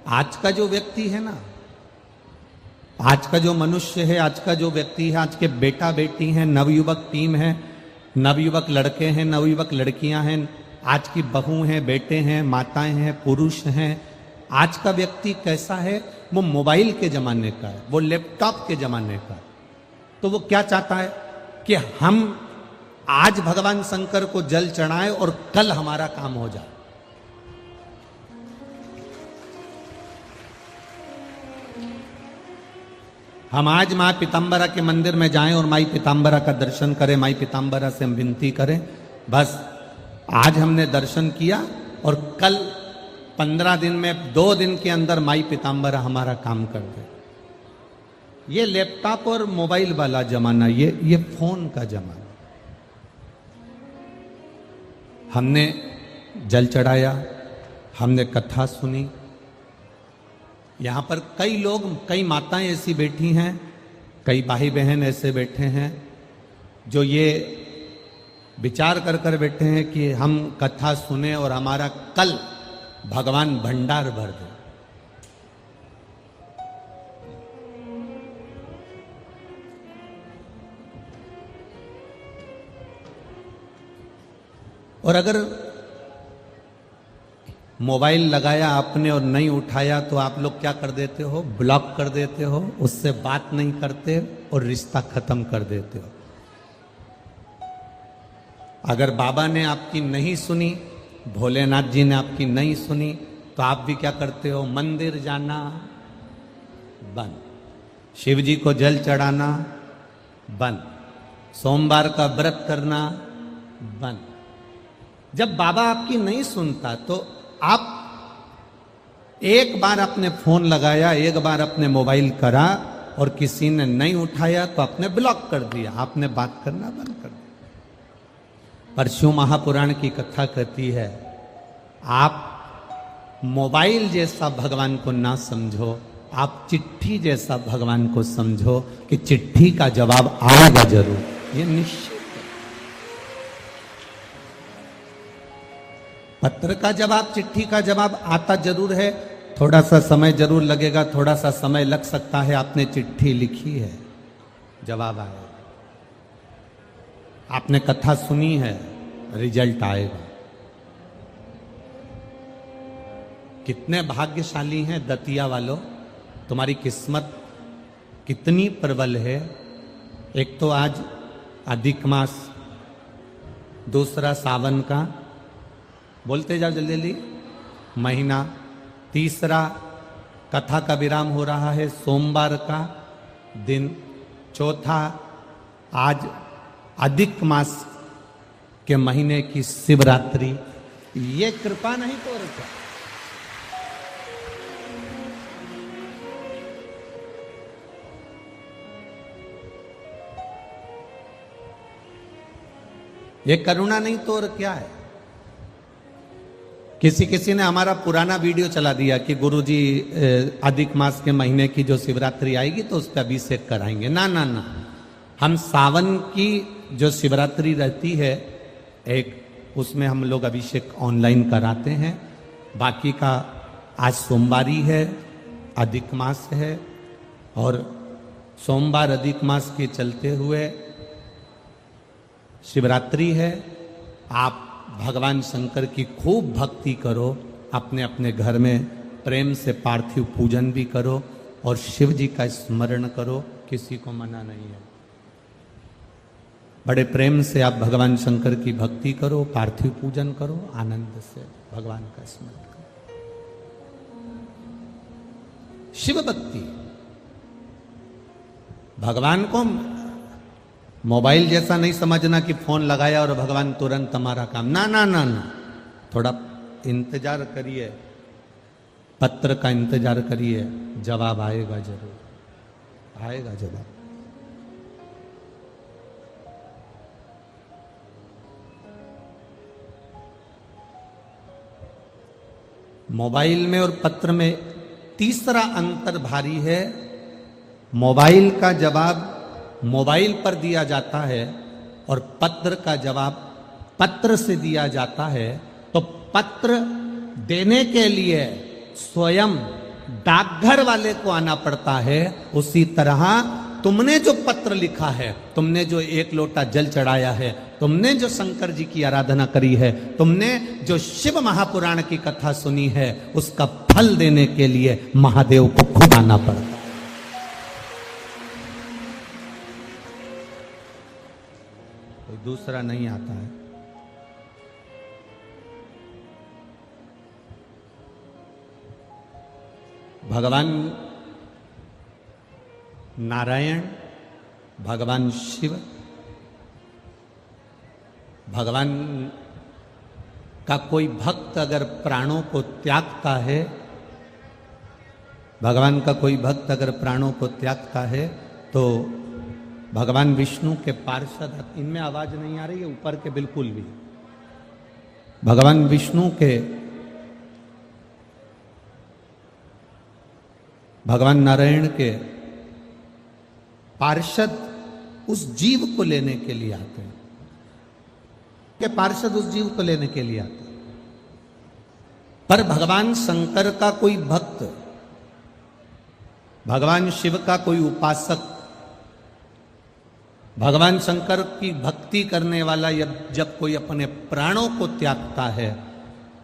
आज का जो व्यक्ति है ना, आज का जो मनुष्य है, आज का जो व्यक्ति है, आज के बेटा बेटी हैं, नवयुवक टीम है, नवयुवक लड़के हैं, नवयुवक लड़कियां हैं, आज की बहू हैं, बेटे हैं, माताएं हैं, पुरुष हैं। आज का व्यक्ति कैसा है? वो मोबाइल के जमाने का है, वो लैपटॉप के जमाने का है। तो वो क्या चाहता है कि हम आज भगवान शंकर को जल चढ़ाएं और कल हमारा काम हो जाए। हम आज मां पीताम्बरा के मंदिर में जाएं और माई पीताम्बरा का दर्शन करें, माई पीताम्बरा से हम विनती करें, बस आज हमने दर्शन किया और कल 15 दिन में 2 दिन के अंदर माई पीताम्बरा हमारा काम कर दे। ये लैपटॉप और मोबाइल वाला जमाना, ये फोन का जमाना। हमने जल चढ़ाया, हमने कथा सुनी। यहां पर कई लोग, कई माताएं ऐसी बैठी हैं, कई भाई बहन ऐसे बैठे हैं जो ये विचार कर कर बैठे हैं कि हम कथा सुने और हमारा कल भगवान भंडार भर दे। और अगर मोबाइल लगाया आपने और नहीं उठाया तो आप लोग क्या कर देते हो? ब्लॉक कर देते हो, उससे बात नहीं करते और रिश्ता खत्म कर देते हो। अगर बाबा ने आपकी नहीं सुनी, भोलेनाथ जी ने आपकी नहीं सुनी, तो आप भी क्या करते हो? मंदिर जाना बंद, शिव जी को जल चढ़ाना बंद, सोमवार का व्रत करना बंद। जब बाबा आपकी नहीं सुनता तो आप एक बार अपने फोन लगाया, एक बार अपने मोबाइल करा और किसी ने नहीं उठाया तो आपने ब्लॉक कर दिया, आपने बात करना बंद कर दिया। पर शिव महापुराण की कथा कहती है, आप मोबाइल जैसा भगवान को ना समझो, आप चिट्ठी जैसा भगवान को समझो कि चिट्ठी का जवाब आएगा जरूर, ये निश्चित। पत्र का जवाब, चिट्ठी का जवाब आता जरूर है, थोड़ा सा समय जरूर लगेगा, थोड़ा सा समय लग सकता है। आपने चिट्ठी लिखी है, जवाब आएगा। आपने कथा सुनी है, रिजल्ट आएगा। कितने भाग्यशाली हैं दतिया वालों, तुम्हारी किस्मत कितनी प्रबल है। एक तो आज अधिक मास, दूसरा सावन का, बोलते जाओ जल्दी जल्दी, महीना, तीसरा कथा का विराम हो रहा है सोमवार का दिन, चौथा आज अधिक मास के महीने की शिवरात्रि। ये कृपा नहीं तो और क्या? ये करुणा नहीं तो और क्या है? किसी ने हमारा पुराना वीडियो चला दिया कि गुरुजी अधिक मास के महीने की जो शिवरात्रि आएगी तो उस पर अभिषेक कराएंगे। ना ना ना, हम सावन की जो शिवरात्रि रहती है एक, उसमें हम लोग अभिषेक ऑनलाइन कराते हैं। बाकी का आज सोमवारी है, अधिक मास है, और सोमवार अधिक मास के चलते हुए शिवरात्रि है। आप भगवान शंकर की खूब भक्ति करो, अपने अपने घर में प्रेम से पार्थिव पूजन भी करो और शिव जी का स्मरण करो, किसी को मना नहीं है। बड़े प्रेम से आप भगवान शंकर की भक्ति करो, पार्थिव पूजन करो, आनंद से भगवान का स्मरण करो। शिव भक्ति, भगवान को मोबाइल जैसा नहीं समझना कि फोन लगाया और भगवान तुरंत हमारा काम। ना ना ना ना, थोड़ा इंतजार करिए, पत्र का इंतजार करिए, जवाब आएगा जरूर, आएगा जवाब। मोबाइल में और पत्र में तीसरा अंतर भारी है। मोबाइल का जवाब मोबाइल पर दिया जाता है और पत्र का जवाब पत्र से दिया जाता है। तो पत्र देने के लिए स्वयं डाकघर वाले को आना पड़ता है, उसी तरह तुमने जो पत्र लिखा है, तुमने जो एक लोटा जल चढ़ाया है, तुमने जो शंकर जी की आराधना करी है, तुमने जो शिव महापुराण की कथा सुनी है, उसका फल देने के लिए महादेव को खुद आना पड़ता है। कोई दूसरा नहीं आता है। भगवान नारायण, भगवान शिव, भगवान का कोई भक्त अगर प्राणों को त्यागता है, भगवान का कोई भक्त अगर प्राणों को त्यागता है, तो भगवान विष्णु के पार्षद, इनमें आवाज नहीं आ रही है ऊपर के बिल्कुल भी, भगवान विष्णु के, भगवान नारायण के पार्षद उस जीव को लेने के लिए आते हैं, के पार्षद उस जीव को लेने के लिए आते हैं। पर भगवान शंकर का कोई भक्त, भगवान शिव का कोई उपासक, भगवान शंकर की भक्ति करने वाला जब कोई अपने प्राणों को त्यागता है,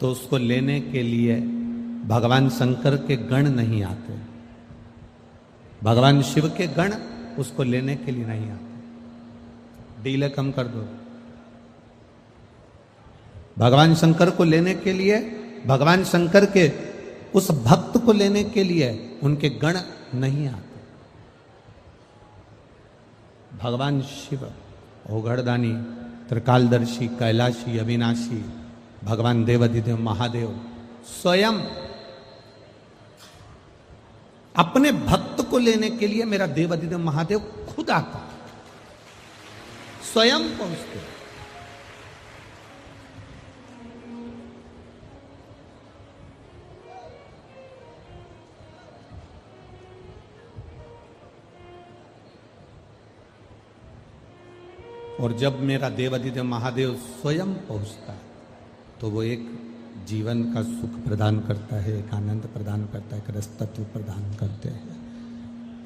तो उसको लेने के लिए भगवान शंकर के गण नहीं आते, भगवान शिव के गण उसको लेने के लिए नहीं आते। डीले कम कर दो। भगवान शंकर को लेने के लिए, भगवान शंकर के उस भक्त को लेने के लिए उनके गण नहीं आते। भगवान शिव ओघड़दानी, त्रिकालदर्शी, कैलाशी, अविनाशी, भगवान देवाधिदेव महादेव स्वयं अपने भक्त को लेने के लिए, मेरा देवाधिदेव महादेव खुद आता, स्वयं पहुंचते। और जब मेरा देवाधिदेव महादेव स्वयं पहुंचता है, तो वो एक जीवन का सुख प्रदान करता है, एक आनंद प्रदान करता है, एक रसतत्व प्रदान करते हैं,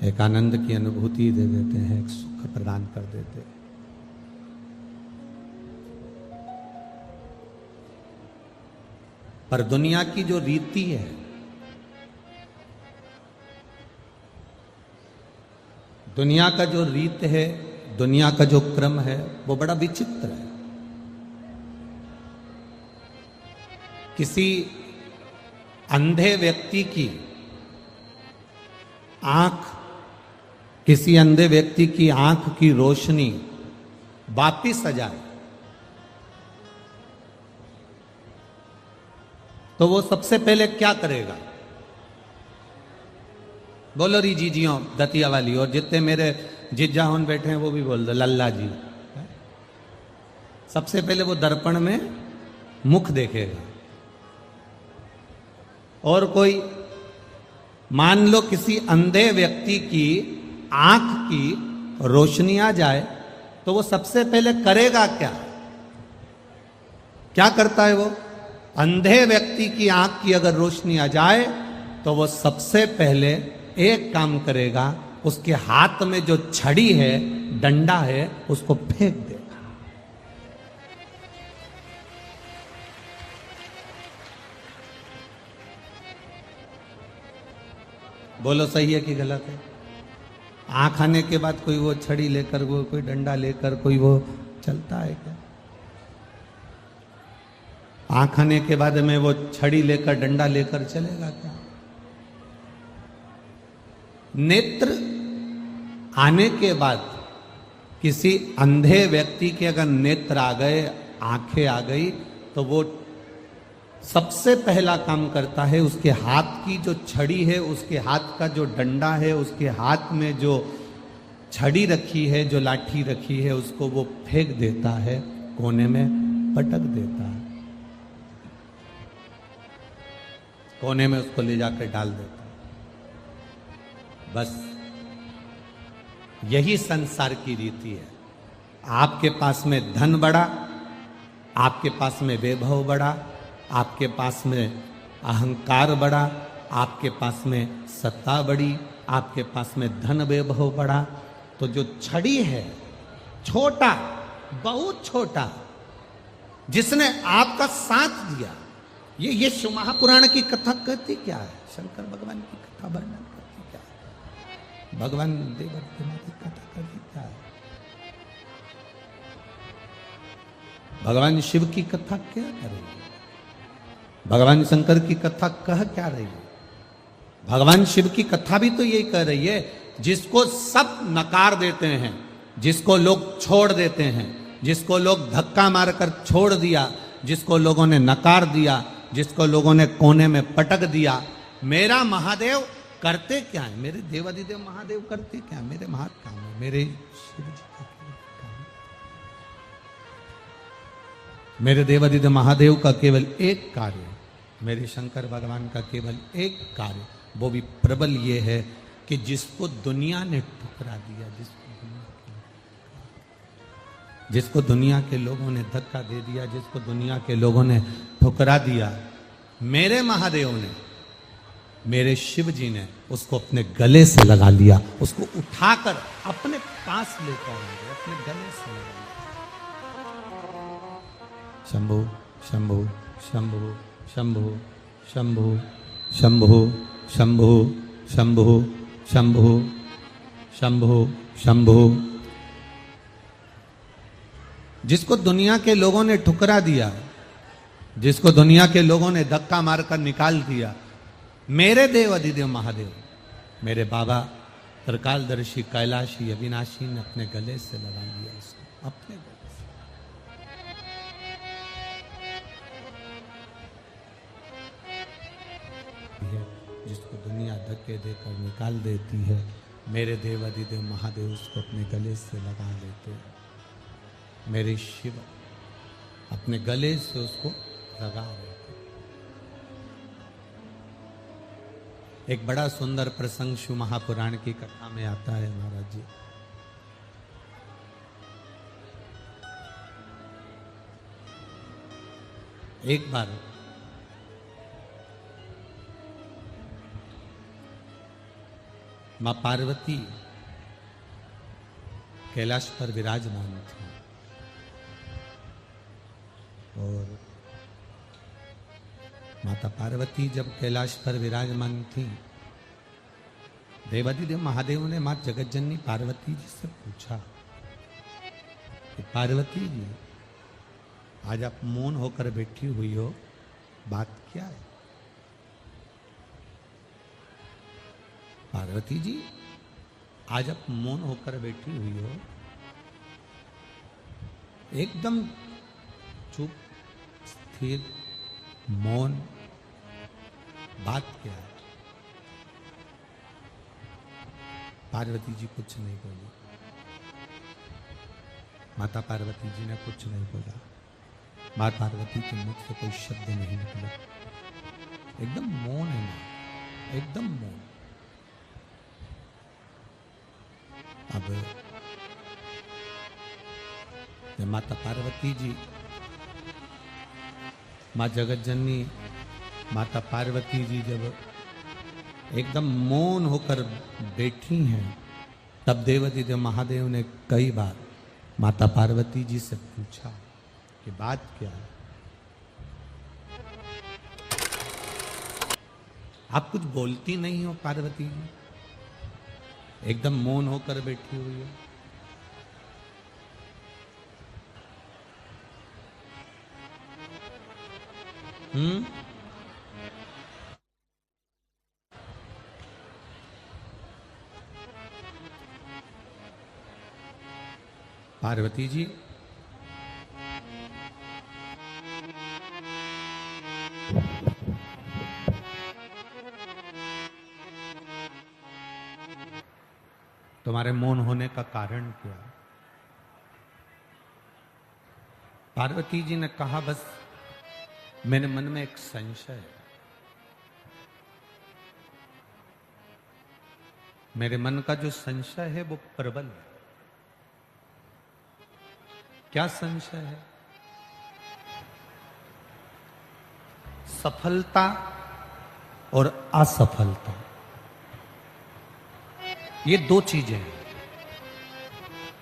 एक आनंद की अनुभूति दे देते हैं, एक सुख प्रदान कर देते हैं। पर दुनिया की जो रीति है, दुनिया का जो रीत है, दुनिया का जो क्रम है, वो बड़ा विचित्र है। किसी अंधे व्यक्ति की आंख, किसी अंधे व्यक्ति की आंख की रोशनी वापिस आ जाए, तो वो सबसे पहले क्या करेगा? बोलो री जीजियों दतिया वाली, और जितने मेरे जिज्जा होन बैठे हैं वो भी बोल दो लल्ला जी। सबसे पहले वो दर्पण में मुख देखेगा। और कोई मान लो किसी अंधे व्यक्ति की आंख की रोशनी आ जाए, तो वो सबसे पहले करेगा क्या? क्या करता है वो? अंधे व्यक्ति की आंख की अगर रोशनी आ जाए, तो वो सबसे पहले एक काम करेगा, उसके हाथ में जो छड़ी है, डंडा है, उसको फेंक देगा। बोलो सही है कि गलत है? आंख आने के बाद कोई वो छड़ी लेकर, वो कोई डंडा लेकर कोई वो चलता है क्या? आंख आने के बाद में वो छड़ी लेकर, डंडा लेकर चलेगा क्या? नेत्र आने के बाद किसी अंधे व्यक्ति के अगर नेत्र आ गए, आंखें आ गई, तो वो सबसे पहला काम करता है, उसके हाथ की जो छड़ी है, उसके हाथ का जो डंडा है, उसके हाथ में जो छड़ी रखी है, जो लाठी रखी है, उसको वो फेंक देता है, कोने में पटक देता है, कोने में उसको ले जाकर डाल देता है। बस यही संसार की रीति है। आपके पास में धन बढ़ा, आपके पास में वैभव बढ़ा, आपके पास में अहंकार बढ़ा, आपके पास में सत्ता बड़ी, आपके पास में धन वैभव बड़ा, तो जो छड़ी है, छोटा, बहुत छोटा, जिसने आपका साथ दिया, ये शिव महापुराण की कथा कहती क्या है? शंकर भगवान की कथा वर्णन करती क्या है? भगवान देवादिदेव की कथा करती क्या है? भगवान शिव की कथा क्या कर रही है? भगवान शंकर की कथा कह क्या रही है? भगवान शिव की कथा भी तो यही कह रही है, जिसको सब नकार देते हैं, जिसको लोग छोड़ देते हैं, जिसको लोग धक्का मारकर छोड़ दिया, जिसको लोगों ने नकार दिया, जिसको लोगों ने कोने में पटक दिया, मेरा महादेव करते क्या है? मेरे देवादिदेव महादेव करते क्या है? मेरे महात काम है, मेरे शिव जी का काम है। मेरे देवादिदेव महादेव का केवल एक कार्य, मेरे शंकर भगवान का केवल एक कार्य, वो भी प्रबल ये है कि जिसको दुनिया ने ठुकरा दिया, जिसको दुनिया के लोगों ने धक्का दे दिया, जिसको दुनिया के लोगों ने ठुकरा दिया, मेरे महादेव ने, मेरे शिव जी ने उसको अपने गले से लगा लिया, उसको उठाकर अपने पास लेकर आएंगे, अपने गले से लगा लिया। शंभु शंभु शंभु शंभु शंभु शंभु शंभु शंभु शंभु शंभु शंभु। जिसको दुनिया के लोगों ने ठुकरा दिया, जिसको दुनिया के लोगों ने धक्का मारकर निकाल दिया, मेरे देव अधिदेव महादेव, मेरे बाबा त्रिकालदर्शी कैलाशी अविनाशी ने अपने गले से लगा लिया, उसको अपने गले से। जिसको दुनिया धक्के देकर निकाल देती है, मेरे देव अधिदेव महादेव उसको अपने गले से लगा लेते हैं। मेरे शिव अपने गले से उसको लगा रहे थे। एक बड़ा सुंदर प्रसंग शिव महापुराण की कथा में आता है महाराज जी। एक बार मां पार्वती कैलाश पर विराजमान थी और माता पार्वती जब कैलाश पर विराजमान थी, देवादिदेव महादेव ने मां जगतजननी पार्वती जी से पूछा कि पार्वती जी, आज आप मौन होकर बैठी हुई हो, बात क्या है? पार्वती जी, आज आप मौन होकर बैठी हुई हो, एकदम चुप, स्थिर, मौन, बात क्या है? पार्वती जी कुछ नहीं बोली। माता पार्वती जी ने कुछ नहीं बोला। मां पार्वती के मुख से कोई शब्द नहीं निकला। एकदम मौन है मां, एकदम मौन। अब माता पार्वती जी, मां जगतजननी माता पार्वती जी जब एकदम मौन होकर बैठी हैं, तब देवादिदेव महादेव ने कई बार माता पार्वती जी से पूछा कि बात क्या है? आप कुछ बोलती नहीं हो पार्वती जी, एकदम मौन होकर बैठी हुई हो। पार्वती जी, तुम्हारे मौन होने का कारण क्या? पार्वती जी ने कहा, बस मेरे मन में एक संशय है। मेरे मन का जो संशय है वो प्रबल है। क्या संशय है? सफलता और असफलता, ये दो चीजें हैं।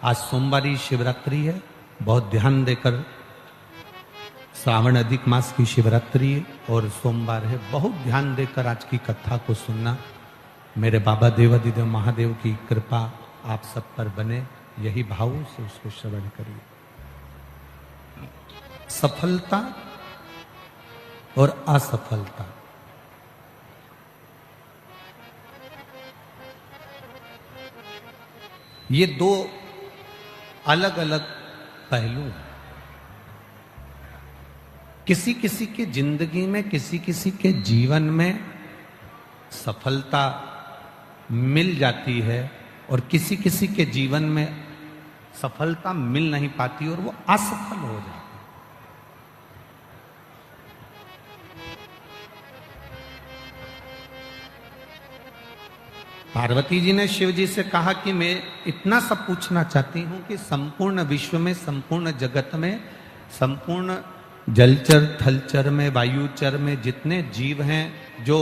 आज सोमवारी शिवरात्रि है, बहुत ध्यान देकर, श्रावण अधिक मास की शिवरात्रि है और सोमवार है, बहुत ध्यान देकर आज की कथा को सुनना। मेरे बाबा देवादिदेव महादेव की कृपा आप सब पर बने, यही भाव से उसको श्रवण करिए। सफलता और असफलता, ये दो अलग अलग पहलू हैं। किसी किसी के जिंदगी में, किसी किसी के जीवन में सफलता मिल जाती है और किसी किसी के जीवन में सफलता मिल नहीं पाती और वो असफल हो जाती है। पार्वती जी ने शिव जी से कहा कि मैं इतना सब पूछना चाहती हूं कि संपूर्ण विश्व में, संपूर्ण जगत में, संपूर्ण जलचर, थलचर में, वायुचर में जितने जीव हैं जो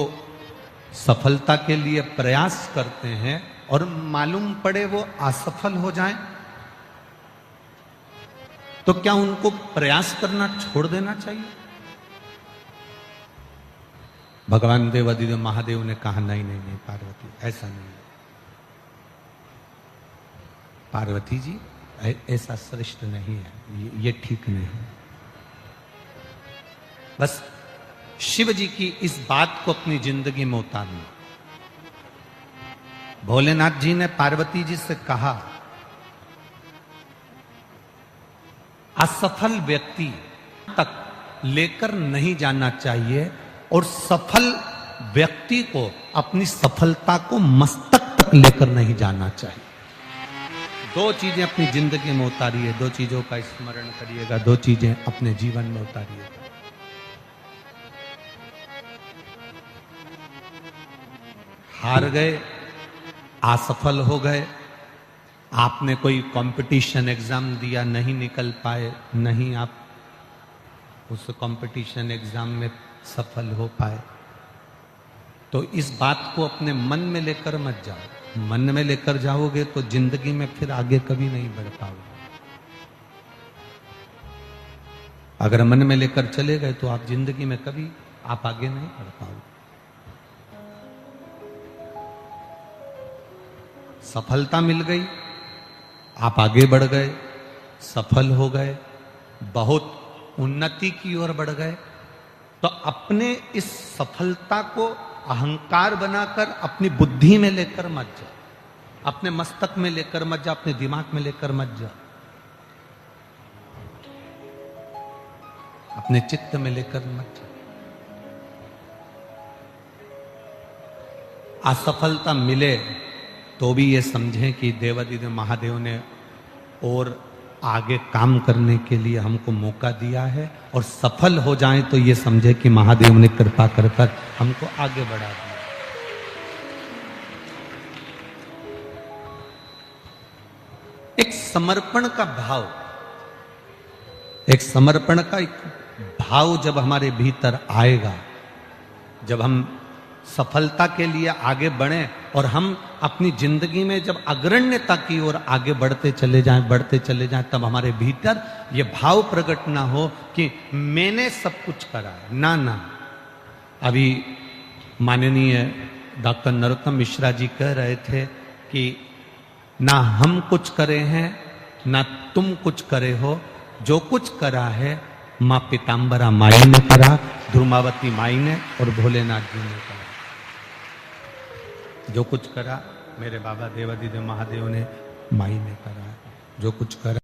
सफलता के लिए प्रयास करते हैं और मालूम पड़े वो असफल हो जाएं, तो क्या उनको प्रयास करना छोड़ देना चाहिए? भगवान देवादिदेव महादेव ने कहा नहीं नहीं नहीं पार्वती, ऐसा नहीं। पार्वती जी ऐसा श्रेष्ठ नहीं है, ये ठीक नहीं है। बस शिव जी की इस बात को अपनी जिंदगी में उतारना। भोलेनाथ जी ने पार्वती जी से कहा, असफल व्यक्ति तक लेकर नहीं जाना चाहिए और सफल व्यक्ति को अपनी सफलता को मस्तक तक लेकर नहीं जाना चाहिए। दो चीजें अपनी जिंदगी में उतारिए, दो चीजों का स्मरण करिएगा, दो चीजें अपने जीवन में उतारिएगा। हार गए, असफल हो गए, आपने कोई कंपटीशन एग्जाम दिया, नहीं निकल पाए, नहीं आप उस कंपटीशन एग्जाम में सफल हो पाए, तो इस बात को अपने मन में लेकर मत जाओ। मन में लेकर जाओगे तो जिंदगी में फिर आगे कभी नहीं बढ़ पाओगे। अगर मन में लेकर चले गए तो आप जिंदगी में कभी आप आगे नहीं बढ़ पाओगे। सफलता मिल गई, आप आगे बढ़ गए, सफल हो गए, बहुत उन्नति की ओर बढ़ गए, तो अपने इस सफलता को अहंकार बनाकर अपनी बुद्धि में लेकर मत जा, अपने मस्तक में लेकर मत जा, अपने दिमाग में लेकर मत जा, अपने चित्त में लेकर मत जा। असफलता मिले तो भी ये समझें कि देवादिदेव महादेव ने और आगे काम करने के लिए हमको मौका दिया है, और सफल हो जाएं तो ये समझे कि महादेव ने कृपा कर हमको आगे बढ़ा दिया। एक समर्पण का भाव, एक समर्पण का एक भाव जब हमारे भीतर आएगा, जब हम सफलता के लिए आगे बढ़ें और हम अपनी जिंदगी में जब अग्रण्यता की ओर आगे बढ़ते चले जाएं, तब हमारे भीतर ये भाव प्रकट ना हो कि मैंने सब कुछ करा है। ना ना, अभी माननीय डॉक्टर नरोत्तम मिश्रा जी कह रहे थे कि ना हम कुछ करे हैं, ना तुम कुछ करे हो, जो कुछ करा है माँ पीताम्बरा माई ने करा, ध्रुमावती माई ने और भोलेनाथ जी ने करा। जो कुछ करा मेरे बाबा देवादिदेव महादेव ने, माई ने करा, जो कुछ करा